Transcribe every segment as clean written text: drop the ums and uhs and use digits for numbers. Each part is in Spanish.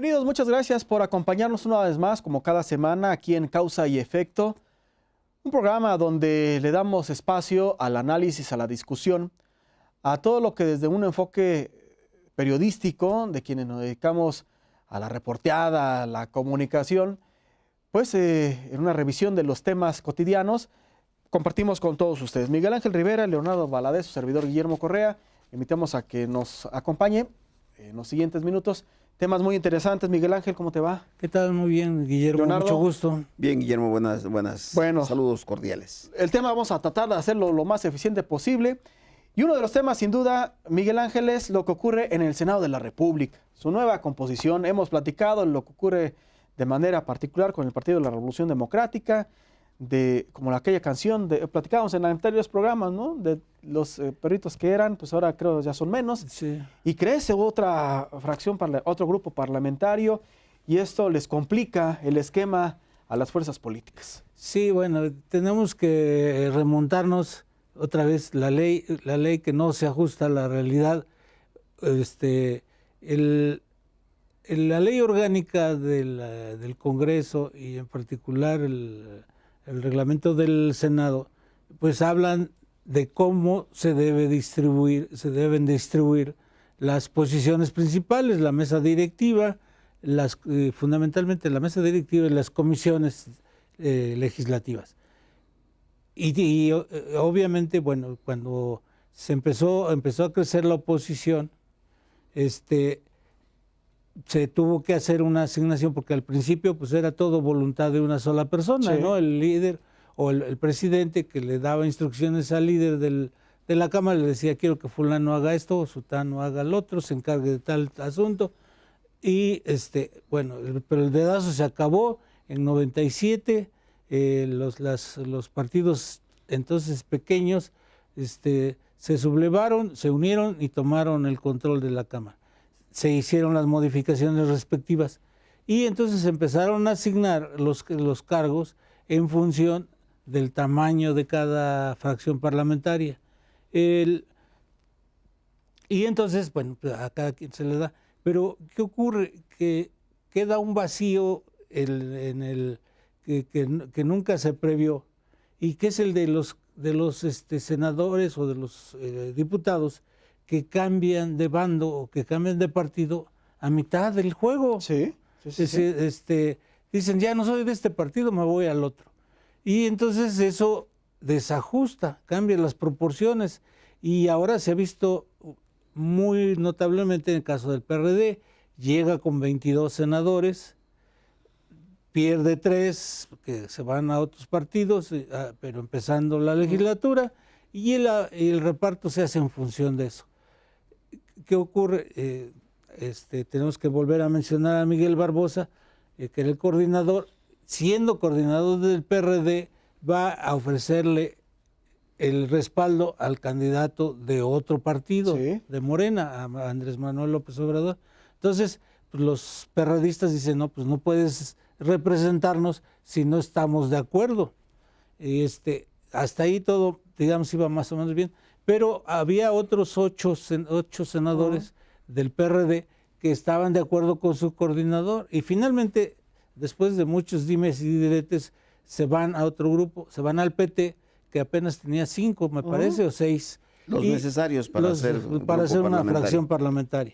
Bienvenidos, muchas gracias por acompañarnos una vez más, como cada semana, aquí en Causa y Efecto, un programa donde le damos espacio al análisis, a la discusión, a todo lo que desde un enfoque periodístico, de quienes nos dedicamos a la reporteada, a la comunicación, pues en una revisión de los temas cotidianos, compartimos con todos ustedes. Miguel Ángel Rivera, Leonardo Valadez, su servidor Guillermo Correa, invitamos a que nos acompañe en los siguientes minutos. Temas muy interesantes. Miguel Ángel, ¿cómo te va? ¿Qué tal? Muy bien, Guillermo. Leonardo. Mucho gusto. Bien, Guillermo, buenas. Bueno, saludos cordiales. El tema vamos a tratar de hacerlo lo más eficiente posible. Y uno de los temas, sin duda, Miguel Ángel, es lo que ocurre en el Senado de la República. Su nueva composición. Hemos platicado lo que ocurre de manera particular con el Partido de la Revolución Democrática, como aquella canción, platicábamos en anteriores programas, ¿no? De los perritos que eran, pues ahora creo ya son menos. Sí. Y crece otra fracción, otro grupo parlamentario, y esto les complica el esquema a las fuerzas políticas. Sí, bueno, tenemos que remontarnos otra vez la ley que no se ajusta a la realidad. La ley orgánica del Congreso y en particular el reglamento del Senado, pues hablan de cómo se deben distribuir las posiciones principales, la mesa directiva, fundamentalmente la mesa directiva y las comisiones legislativas. Y obviamente, bueno, cuando empezó a crecer la oposición, se tuvo que hacer una asignación, porque al principio pues era todo voluntad de una sola persona, sí, ¿no? El líder o el presidente que le daba instrucciones al líder de la Cámara, le decía, quiero que fulano haga esto, o sutano haga el otro, se encargue de tal asunto. Y bueno, pero el dedazo se acabó en 97, los partidos entonces pequeños se sublevaron, se unieron y tomaron el control de la Cámara. Se hicieron las modificaciones respectivas y entonces empezaron a asignar los cargos en función del tamaño de cada fracción parlamentaria. Y entonces, bueno, a cada quien se le da. Pero, ¿qué ocurre? Que queda un vacío que nunca se previó, y que es el de los senadores o de los diputados que cambian de bando o que cambian de partido a mitad del juego. Sí. Dicen, ya no soy de este partido, me voy al otro. Y entonces eso desajusta, cambia las proporciones. Y ahora se ha visto muy notablemente en el caso del PRD, llega con 22 senadores, pierde 3 que se van a otros partidos, pero empezando la legislatura, y el reparto se hace en función de eso. ¿Qué ocurre? Tenemos que volver a mencionar a Miguel Barbosa, que era el coordinador. Siendo coordinador del PRD, va a ofrecerle el respaldo al candidato de otro partido, sí, de Morena, a Andrés Manuel López Obrador. Entonces, pues los perredistas dicen, no, pues no puedes representarnos si no estamos de acuerdo. Hasta ahí todo, digamos, iba más o menos bien. Pero había otros 8 senadores del PRD que estaban de acuerdo con su coordinador. Y finalmente, después de muchos dimes y diretes, se van a otro grupo, se van al PT, que apenas tenía 5, me parece, o 6. Los necesarios para hacer una fracción parlamentaria.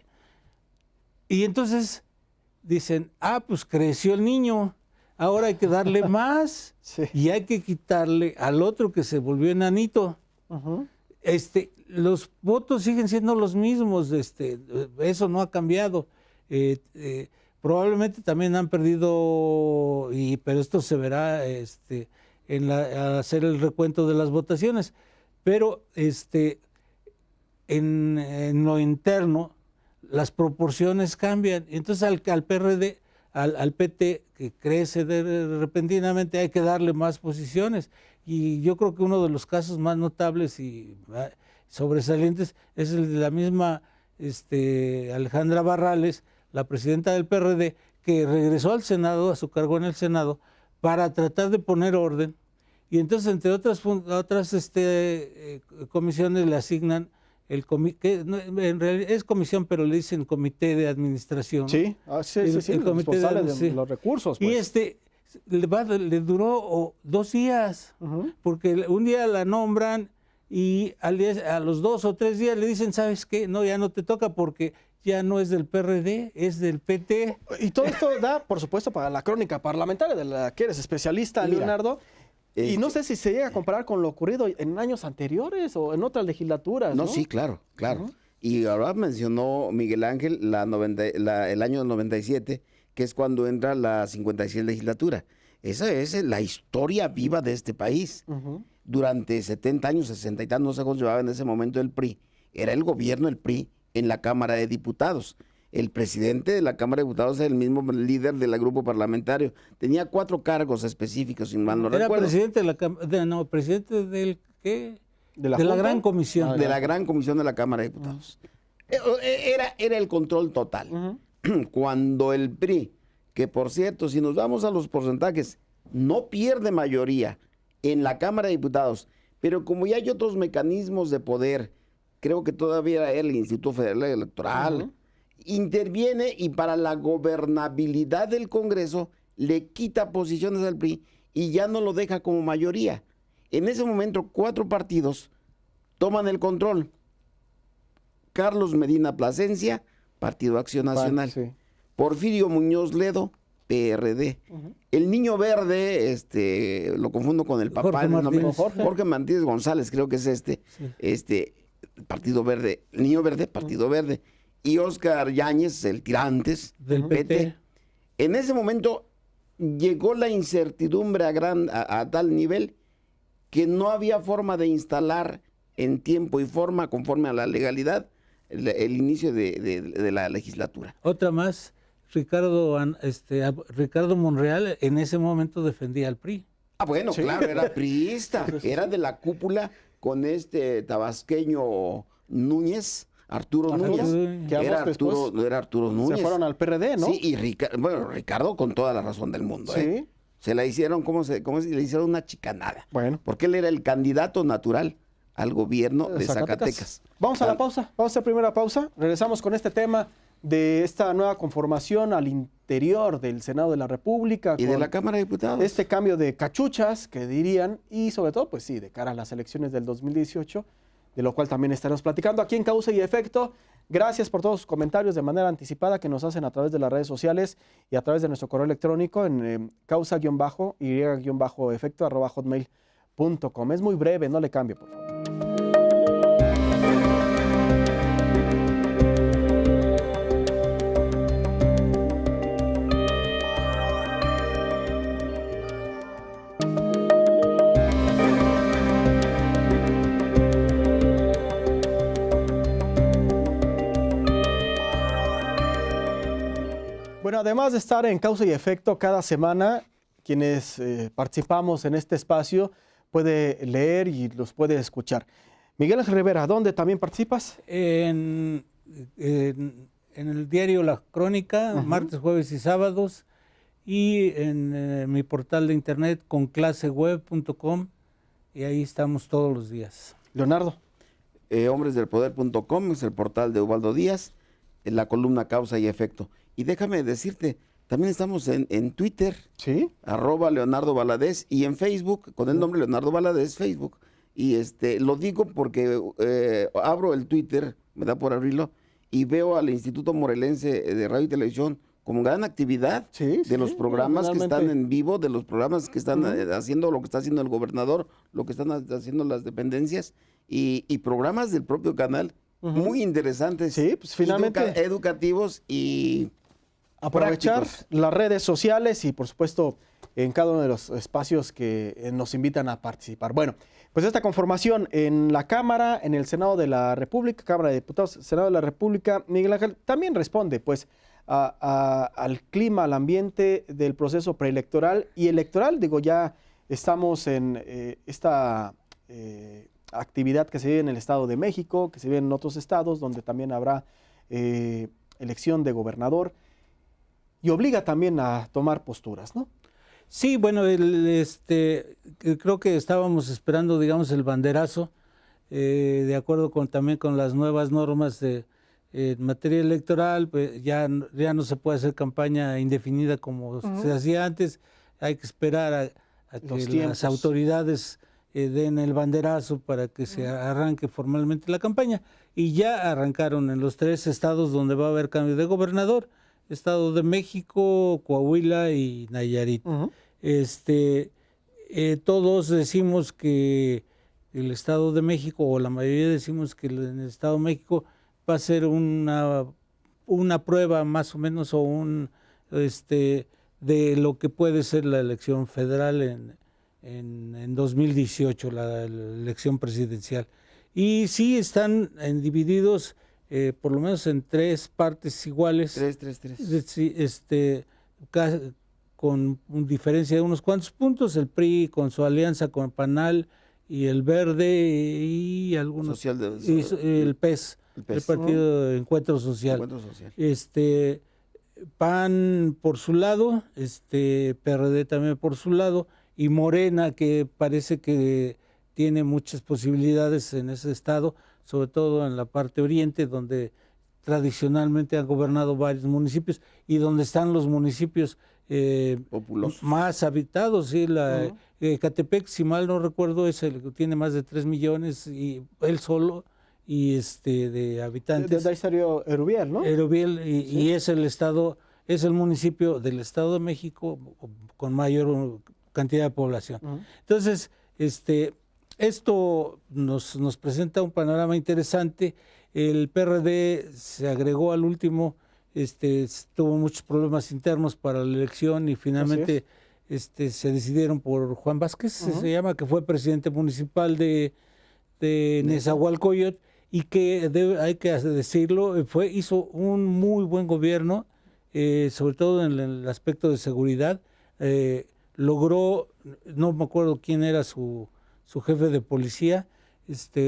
Y entonces dicen, pues creció el niño, ahora hay que darle más, sí, y hay que quitarle al otro que se volvió enanito. Los votos siguen siendo los mismos, eso no ha cambiado. Probablemente también han perdido, pero esto se verá al hacer el recuento de las votaciones. Pero en lo interno las proporciones cambian. Entonces al PRD, al PT, que crece repentinamente, hay que darle más posiciones. Y yo creo que uno de los casos más notables y sobresalientes es el de la misma Alejandra Barrales, la presidenta del PRD, que regresó al Senado, a su cargo en el Senado, para tratar de poner orden. Y entonces, entre otras comisiones, le asignan en realidad es comisión, pero le dicen comité de administración. Sí, sí, el comité responsable de sí. los recursos. Y Pues. le duró 2 días, porque un día la nombran y a los 2 o 3 días le dicen, ¿sabes qué? No, ya no te toca porque ya no es del PRD, es del PT. Y todo esto da, por supuesto, para la crónica parlamentaria de la que eres especialista, Mira, Leonardo. Y no sé si se llega a comparar con lo ocurrido en años anteriores o en otras legislaturas. No, sí, claro. Y ahora mencionó Miguel Ángel el año 97, que es cuando entra la 56 legislatura. Esa es la historia viva de este país. Durante 70 años, 60 y tantos, no sé cómo llevaba en ese momento el PRI. Era el gobierno del PRI en la Cámara de Diputados. El presidente de la Cámara de Diputados era el mismo líder del grupo parlamentario. Tenía 4 cargos específicos, sin mal no Era recuerdo. presidente del ¿qué? De la Gran Comisión. De la Gran Comisión de la Cámara de Diputados. Era el control total. Cuando el PRI, que por cierto, si nos vamos a los porcentajes, no pierde mayoría en la Cámara de Diputados, pero como ya hay otros mecanismos de poder, creo que todavía era el Instituto Federal Electoral, interviene y para la gobernabilidad del Congreso le quita posiciones al PRI y ya no lo deja como mayoría. En ese momento 4 partidos toman el control. Carlos Medina Plasencia, Partido Acción Nacional. Sí. Porfirio Muñoz Ledo, PRD. El Niño Verde, lo confundo con el papá. Jorge Martínez González, creo que es Partido Verde. El Niño Verde, Partido Verde. Y Óscar Yáñez, el Tirantes, del PT. En ese momento llegó la incertidumbre a tal nivel que no había forma de instalar en tiempo y forma, conforme a la legalidad, el inicio de la legislatura. Otra más, Ricardo Monreal en ese momento defendía al PRI. Ah, bueno, sí, claro, era priista, era de la cúpula con tabasqueño Núñez, Arturo Núñez, que era Arturo Núñez. Se fueron al PRD, ¿no? Sí, y Ricardo con toda la razón del mundo, sí. Se la hicieron, le hicieron una chicanada. Bueno. Porque él era el candidato natural al gobierno de Zacatecas. Vamos a la pausa, vamos a hacer primera pausa. Regresamos con este tema de esta nueva conformación al interior del Senado de la República. Y de la Cámara de Diputados. Este cambio de cachuchas, que dirían, y sobre todo, pues sí, de cara a las elecciones del 2018, de lo cual también estaremos platicando aquí en Causa y Efecto. Gracias por todos sus comentarios de manera anticipada que nos hacen a través de las redes sociales y a través de nuestro correo electrónico en causa-y-efecto@hotmail.com. Es muy breve, no le cambie, por favor. Bueno, además de estar en Causa y Efecto cada semana, quienes participamos en este espacio puede leer y los puede escuchar. Miguel Ángel Rivera, ¿dónde también participas? En el diario La Crónica, martes, jueves y sábados, y en mi portal de internet conclaseweb.com, y ahí estamos todos los días. Leonardo. Hombresdelpoder.com es el portal de Ubaldo Díaz, en la columna Causa y Efecto. Y déjame decirte, también estamos en Twitter, ¿sí? @Leonardo Valadez, y en Facebook, con el nombre Leonardo Valadez, Facebook. Y lo digo porque abro el Twitter, me da por abrirlo, y veo al Instituto Morelense de Radio y Televisión como gran actividad de los programas que están en vivo, de los programas que están haciendo lo que está haciendo el gobernador, lo que están haciendo las dependencias, y programas del propio canal, muy interesantes, sí, pues finalmente educativos y aprovechar prácticos. Las redes sociales y por supuesto en cada uno de los espacios que nos invitan a participar. Bueno, pues esta conformación en la Cámara, en el Senado de la República, Cámara de Diputados, Senado de la República, Miguel Ángel, también responde pues al clima, al ambiente del proceso preelectoral y electoral. Digo, ya estamos en esta actividad que se vive en el Estado de México, que se vive en otros estados, donde también habrá elección de gobernador, y obliga también a tomar posturas, ¿no? Sí, bueno, creo que estábamos esperando, digamos, el banderazo de acuerdo también con las nuevas normas en materia electoral, pues ya no se puede hacer campaña indefinida como se hacía antes. Hay que esperar a que las autoridades den el banderazo para que se arranque formalmente la campaña. Y ya arrancaron en los 3 estados donde va a haber cambio de gobernador: Estado de México, Coahuila y Nayarit. Todos decimos que el Estado de México, o la mayoría decimos que en el Estado de México va a ser una prueba más o menos, o de lo que puede ser la elección federal en 2018, la elección presidencial. Y sí están divididos por lo menos en 3 partes iguales. Tres. Con diferencia de unos cuantos puntos: el PRI con su alianza con PANAL y el Verde y algunos, el PES, el Partido de Encuentro Social. PAN por su lado, PRD también por su lado, y Morena, que parece que tiene muchas posibilidades en ese estado, sobre todo en la parte oriente, donde tradicionalmente han gobernado varios municipios y donde están los municipios populosos, más habitados. ¿Sí? Ecatepec, si mal no recuerdo, es el que tiene más de 3 millones, y él solo, y de habitantes. De ahí salió Erubiel, ¿no? Erubiel, y es el municipio del Estado de México con mayor cantidad de población. Entonces, esto nos presenta un panorama interesante. El PRD se agregó al último, tuvo muchos problemas internos para la elección, y finalmente se decidieron por Juan Vázquez, se llama, que fue presidente municipal de Nezahualcóyotl, y que hay que decirlo, hizo un muy buen gobierno, sobre todo en el aspecto de seguridad. Logró, no me acuerdo quién era su jefe de policía,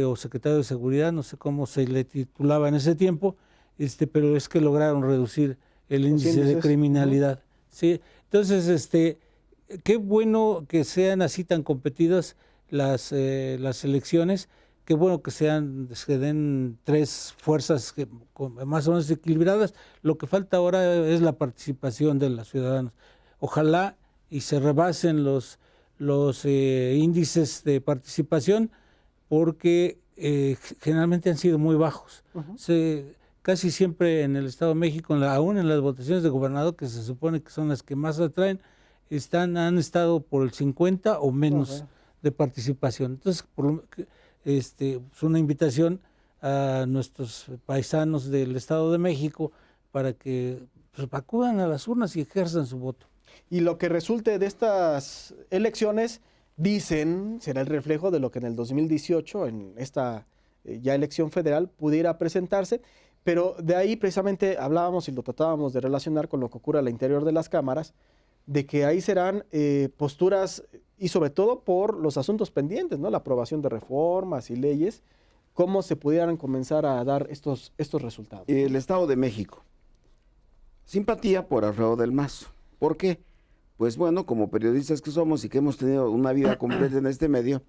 o secretario de seguridad, no sé cómo se le titulaba en ese tiempo, pero es que lograron reducir el índice de criminalidad. ¿Sí? Entonces, qué bueno que sean así tan competidas las elecciones. Qué bueno que se den 3 fuerzas más o menos equilibradas. Lo que falta ahora es la participación de los ciudadanos. Ojalá y se rebasen los índices de participación, porque generalmente han sido muy bajos. Casi siempre en el Estado de México, aún en las votaciones de gobernador, que se supone que son las que más atraen, han estado por el 50 o menos de participación. Entonces, es una invitación a nuestros paisanos del Estado de México para que acudan a las urnas y ejerzan su voto. Y lo que resulte de estas elecciones, dicen, será el reflejo de lo que en el 2018, en esta ya elección federal, pudiera presentarse. Pero de ahí precisamente hablábamos y lo tratábamos de relacionar con lo que ocurre al interior de las cámaras, de que ahí serán posturas, y sobre todo por los asuntos pendientes, ¿no? La aprobación de reformas y leyes, cómo se pudieran comenzar a dar estos resultados. El Estado de México. Simpatía por Alfredo del Mazo. ¿Por qué? Pues bueno, como periodistas que somos y que hemos tenido una vida completa en este medio,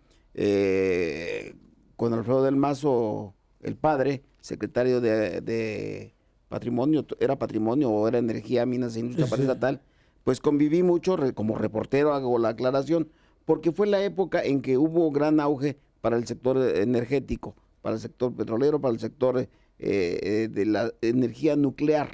con Alfredo del Mazo, el padre, secretario de Patrimonio, era Patrimonio o era Energía, Minas e Industria Paraestatal, pues conviví mucho, como reportero hago la aclaración, porque fue la época en que hubo gran auge para el sector energético, para el sector petrolero, para el sector de la energía nuclear.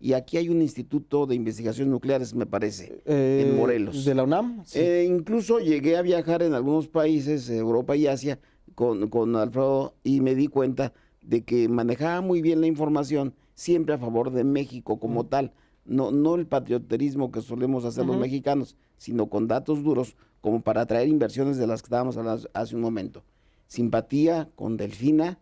Y aquí hay un instituto de investigaciones nucleares, me parece, en Morelos. ¿De la UNAM? Sí. Incluso llegué a viajar en algunos países, Europa y Asia, con Alfredo, y me di cuenta de que manejaba muy bien la información, siempre a favor de México como tal. No el patrioterismo que solemos hacer los mexicanos, sino con datos duros, como para atraer inversiones de las que estábamos hablando hace un momento. Simpatía con Delfina.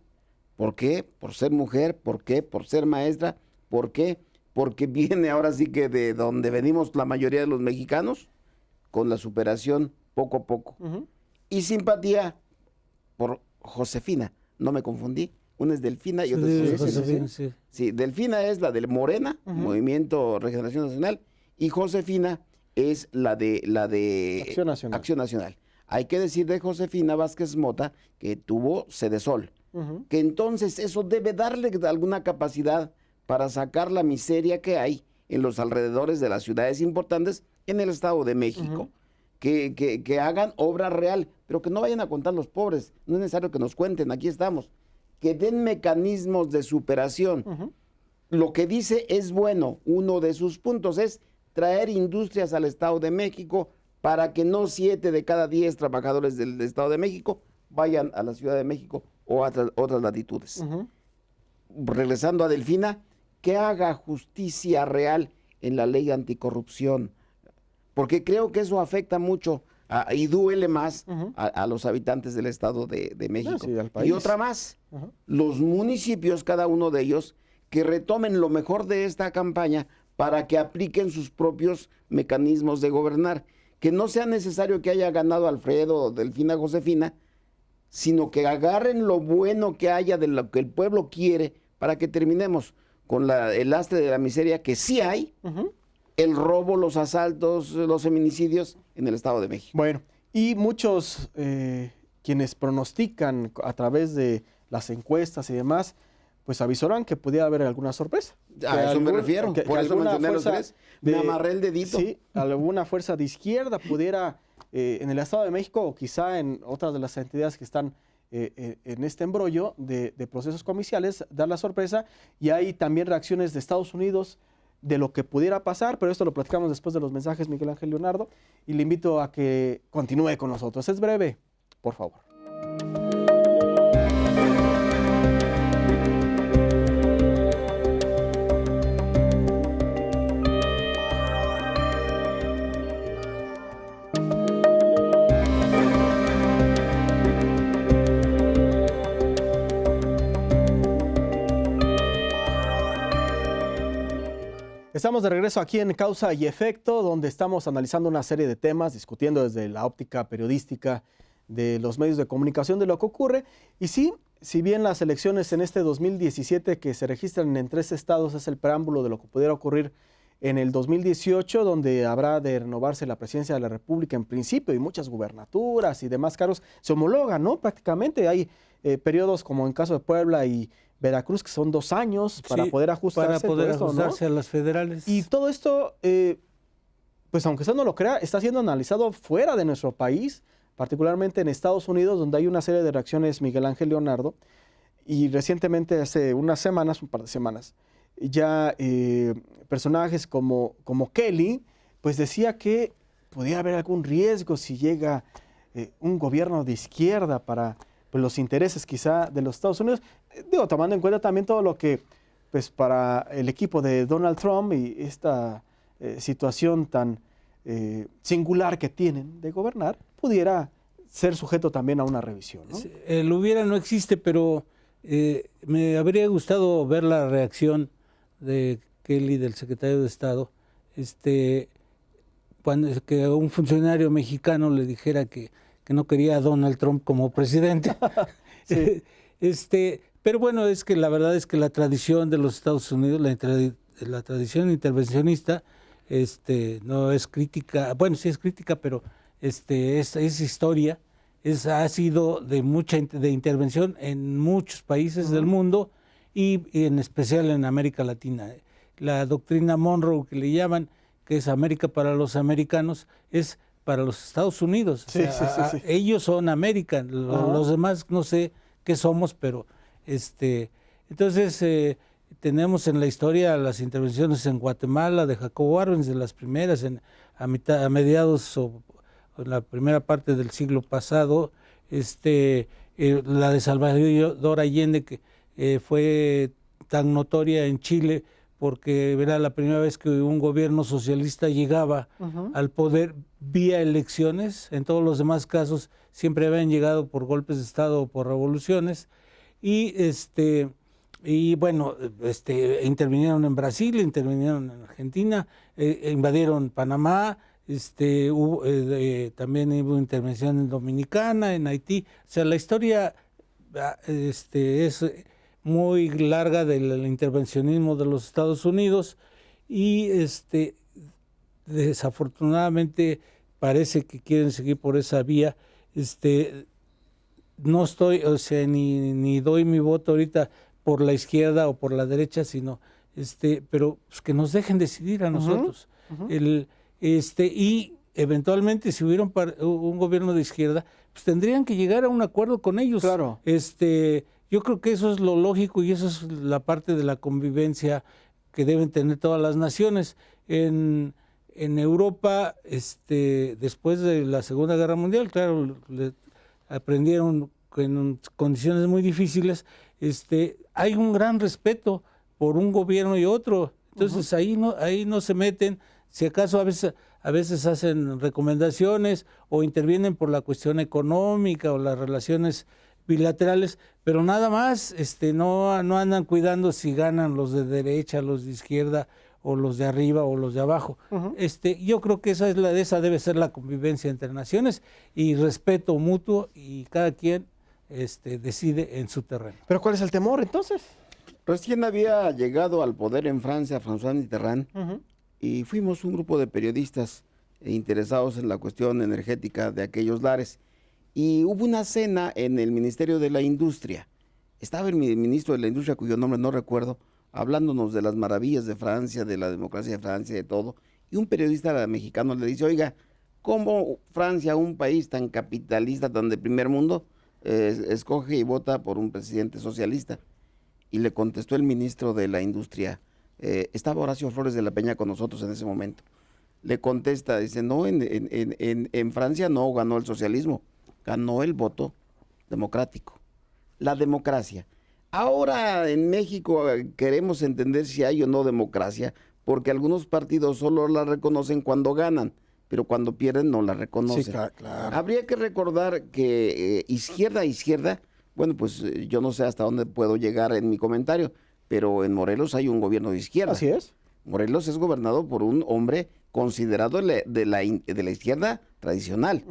¿Por qué? Por ser mujer. ¿Por qué? Por ser maestra. ¿Por qué? Porque viene ahora sí que de donde venimos la mayoría de los mexicanos, con la superación poco a poco. Y simpatía por Josefina. No me confundí. Una es Delfina y otra es Josefina. Sí, Delfina es la del Morena, Movimiento Regeneración Nacional, y Josefina es la de Acción Nacional. Acción Nacional. Hay que decir de Josefina Vázquez Mota que tuvo Sedesol, que entonces eso debe darle alguna capacidad para sacar la miseria que hay en los alrededores de las ciudades importantes en el Estado de México. Que hagan obra real, pero que no vayan a contar los pobres. No es necesario que nos cuenten, aquí estamos. Que den mecanismos de superación. Lo que dice es bueno. Uno de sus puntos es traer industrias al Estado de México para que no 7 de cada 10 trabajadores del Estado de México vayan a la Ciudad de México o a otras latitudes. Regresando a Delfina, que haga justicia real en la ley anticorrupción, porque creo que eso afecta mucho y duele más a los habitantes del Estado de México. Sí, al país. Y otra más, los municipios, cada uno de ellos, que retomen lo mejor de esta campaña para que apliquen sus propios mecanismos de gobernar. Que no sea necesario que haya ganado Alfredo, Delfina, Josefina, sino que agarren lo bueno que haya de lo que el pueblo quiere para que terminemos con el lastre de la miseria que sí hay, el robo, los asaltos, los feminicidios en el Estado de México. Bueno, y muchos quienes pronostican a través de las encuestas y demás, pues avisaron que podía haber alguna sorpresa. A eso me refiero, por eso mencioné los tres. Me amarré el dedito. Sí, alguna fuerza de izquierda pudiera, en el Estado de México o quizá en otras de las entidades que están en este embrollo de procesos comiciales, dar la sorpresa. Y hay también reacciones de Estados Unidos de lo que pudiera pasar, pero esto lo platicamos después de los mensajes, Miguel Ángel Leonardo, y le invito a que continúe con nosotros. Es breve, por favor. Estamos de regreso aquí en Causa y Efecto, donde estamos analizando una serie de temas, discutiendo desde la óptica periodística de los medios de comunicación de lo que ocurre. Y sí, si bien las elecciones en este 2017 que se registran en 3 estados es el preámbulo de lo que pudiera ocurrir en el 2018, donde habrá de renovarse la presidencia de la República en principio y muchas gubernaturas y demás cargos se homologan, ¿no? Prácticamente hay periodos como en caso de Puebla y Veracruz, que son 2 años para poder ajustarse, para poder esto, ajustarse, ¿no? a las federales. Y todo esto, pues aunque usted no lo crea, está siendo analizado fuera de nuestro país, particularmente en Estados Unidos, donde hay una serie de reacciones, Miguel Ángel Leonardo, y recientemente, hace unas semanas, un par de semanas, ya personajes como Kelly, pues decía que podía haber algún riesgo si llega un gobierno de izquierda para pues, los intereses quizá de los Estados Unidos. Digo, tomando en cuenta también todo lo que, pues para el equipo de Donald Trump y esta situación tan singular que tienen de gobernar, pudiera ser sujeto también a una revisión, ¿no? El hubiera no existe, pero me habría gustado ver la reacción de Kelly, del secretario de Estado, cuando que un funcionario mexicano le dijera que no quería a Donald Trump como presidente. Sí. Pero bueno, es que la verdad es que la tradición de los Estados Unidos, la tradición intervencionista, no es crítica, bueno, sí es crítica, pero es historia, ha sido de intervención en muchos países del mundo y en especial en América Latina. La doctrina Monroe, que le llaman, que es América para los americanos, es para los Estados Unidos. Sí, o sea, sí. Ellos son América, los demás no sé qué somos, pero entonces tenemos en la historia las intervenciones en Guatemala de Jacobo Arbenz, de las primeras a mediados o en la primera parte del siglo pasado, la de Salvador Allende, que fue tan notoria en Chile porque era la primera vez que un gobierno socialista llegaba al poder vía elecciones. En todos los demás casos siempre habían llegado por golpes de Estado o por revoluciones. Y bueno, intervinieron en Brasil, intervinieron en Argentina, invadieron Panamá, también hubo intervención en Dominicana, en Haití. O sea, la historia es muy larga del intervencionismo de los Estados Unidos y desafortunadamente parece que quieren seguir por esa vía. no estoy, o sea, ni doy mi voto ahorita por la izquierda o por la derecha, sino, pero pues, que nos dejen decidir a nosotros. Y eventualmente, si hubiera un gobierno de izquierda, pues tendrían que llegar a un acuerdo con ellos. Claro. Yo creo que eso es lo lógico y eso es la parte de la convivencia que deben tener todas las naciones. En Europa, después de la Segunda Guerra Mundial, claro, aprendieron en condiciones muy difíciles, hay un gran respeto por un gobierno y otro. Entonces ahí no se meten, si acaso a veces hacen recomendaciones o intervienen por la cuestión económica o las relaciones bilaterales, pero nada más, no andan cuidando si ganan los de derecha, los de izquierda, o los de arriba o los de abajo. Yo creo que esa debe ser la convivencia entre naciones y respeto mutuo, y cada quien decide en su terreno. ¿Pero cuál es el temor entonces? Recién había llegado al poder en Francia François Mitterrand, y fuimos un grupo de periodistas interesados en la cuestión energética de aquellos lares. Y hubo una cena en el Ministerio de la Industria. Estaba el ministro de la Industria, cuyo nombre no recuerdo, hablándonos de las maravillas de Francia, de la democracia de Francia, de todo. Y un periodista mexicano le dice, oiga, ¿cómo Francia, un país tan capitalista, tan de primer mundo, escoge y vota por un presidente socialista? Y le contestó el ministro de la Industria, estaba Horacio Flores de la Peña con nosotros en ese momento. Le contesta, dice, no, en Francia no ganó el socialismo, ganó el voto democrático, la democracia. Ahora en México queremos entender si hay o no democracia, porque algunos partidos solo la reconocen cuando ganan, pero cuando pierden no la reconocen. Sí, claro. Habría que recordar que izquierda, bueno, pues yo no sé hasta dónde puedo llegar en mi comentario, pero en Morelos hay un gobierno de izquierda. Así es. Morelos es gobernado por un hombre considerado de la izquierda tradicional.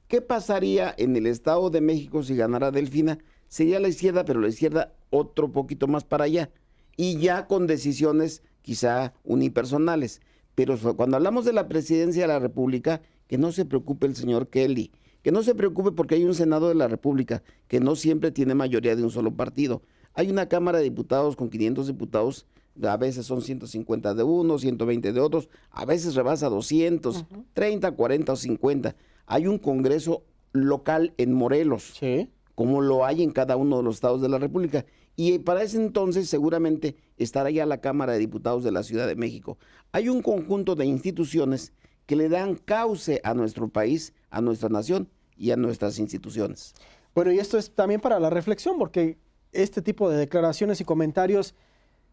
¿Qué pasaría en el Estado de México si ganara Delfina? Sería la izquierda, pero la izquierda otro poquito más para allá, y ya con decisiones quizá unipersonales. Pero cuando hablamos de la presidencia de la República, que no se preocupe el señor Kelly, que no se preocupe porque hay un Senado de la República que no siempre tiene mayoría de un solo partido. Hay una Cámara de Diputados con 500 diputados, a veces son 150 de unos, 120 de otros, a veces rebasa 200, 30, 40 o 50. Hay un Congreso local en Morelos. Sí. Como lo hay en cada uno de los estados de la República. Y para ese entonces seguramente estará ya la Cámara de Diputados de la Ciudad de México. Hay un conjunto de instituciones que le dan cauce a nuestro país, a nuestra nación y a nuestras instituciones. Bueno, y esto es también para la reflexión, porque este tipo de declaraciones y comentarios,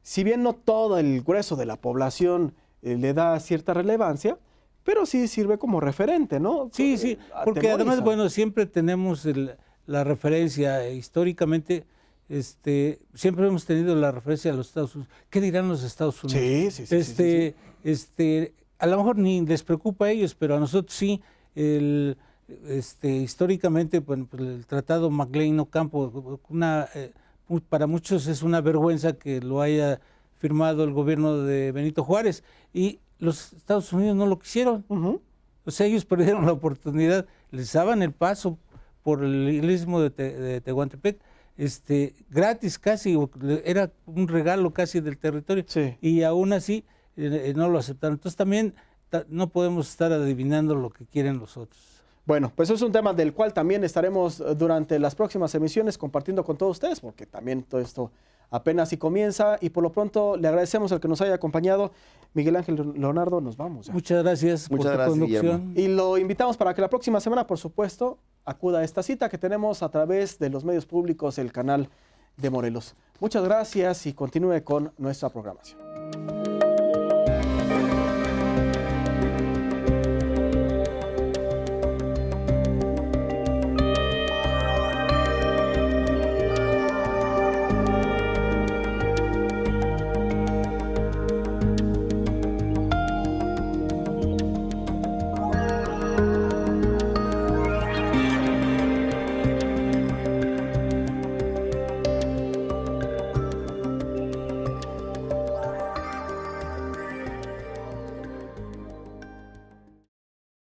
si bien no todo el grueso de la población le da cierta relevancia, pero sí sirve como referente, ¿no? Sí, porque además, bueno, siempre tenemos la referencia históricamente, siempre hemos tenido la referencia a los Estados Unidos. ¿Qué dirán los Estados Unidos? Sí. A lo mejor ni les preocupa a ellos, pero a nosotros sí. Históricamente, bueno, pues el Tratado McLean-Ocampo, para muchos es una vergüenza que lo haya firmado el gobierno de Benito Juárez, y los Estados Unidos no lo quisieron. O sea, ellos perdieron la oportunidad, les daban el paso por el istmo de Tehuantepec, gratis casi, era un regalo casi del territorio, y aún así no lo aceptaron. Entonces también no podemos estar adivinando lo que quieren los otros. Bueno, pues es un tema del cual también estaremos durante las próximas emisiones compartiendo con todos ustedes, porque también todo esto apenas si comienza, y por lo pronto le agradecemos al que nos haya acompañado. Miguel Ángel Leonardo, nos vamos ya. Muchas gracias por tu conducción. Y lo invitamos para que la próxima semana, por supuesto, acuda a esta cita que tenemos a través de los medios públicos, el canal de Morelos. Muchas gracias y continúe con nuestra programación.